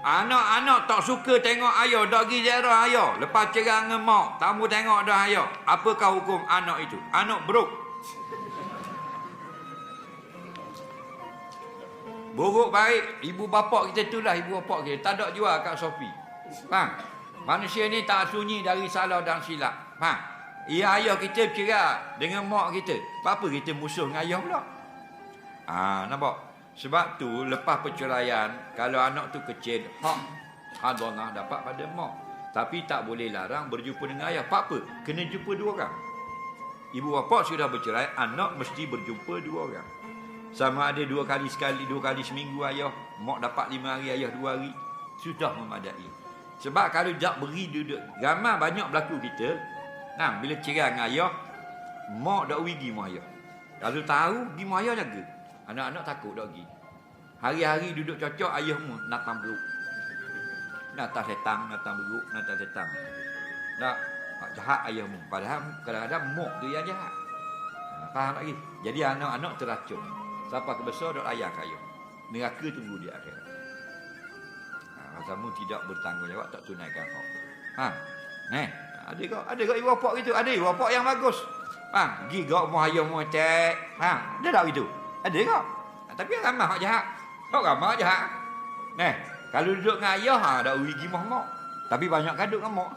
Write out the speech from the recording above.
Anak-anak tak suka tengok ayah, dak pergi ziarah ayah. Lepas cerai dengan mak, tak mau tengok dah ayah. Apakah hukum anak itu? Anak buruk. Buruk baik, ibu bapa kita itulah ibu bapa kita. Tak ada jual kat Shopee. Faham? Manusia ni tak sunyi dari salah dan silap. Faham? Ayah kita cerai dengan mak kita. Apa kita musuh dengan ayah pula? Nampak? Sebab tu lepas perceraian, kalau anak tu kecil, hak hadanah dapat pada mak. Tapi tak boleh larang berjumpa dengan ayah. Apa? Kena jumpa dua orang. Ibu bapa sudah bercerai, anak mesti berjumpa dua orang. Sama ada 2 kali sekali, 2 kali seminggu ayah, mak dapat 5 hari, ayah 2 hari, sudah memadai. Sebab kalau tak beri duduk, ramai banyak berlaku kita, bila cerai dengan ayah, mak tak pergi mak ayah. Kalau tahu, pergi mak ayah jaga. Anak-anak takut tak pergi. Hari-hari duduk cocok, ayahmu natang beruk. Natang setang, natang beruk, natang setang. Tak, jahat ayahmu. Padahal kadang-kadang mak tu yang jahat. Faham lagi? Jadi anak-anak teracun. Siapa kebesar dok layak ayah. Neraka tunggu dia akhirat. Rasamu tidak bertanggungjawab, tak tunaikan hak. Ada kau ibu bapa gitu. Ada ibu bapa yang bagus. Pergi kau rumah ayah mu cek. Ada tak gitu? Ada kau. Tapi ramai hak jahat. Kau ramai jahat. Kalau duduk dengan ayah dak pergi mak. Tapi banyak kaduk dengan mak.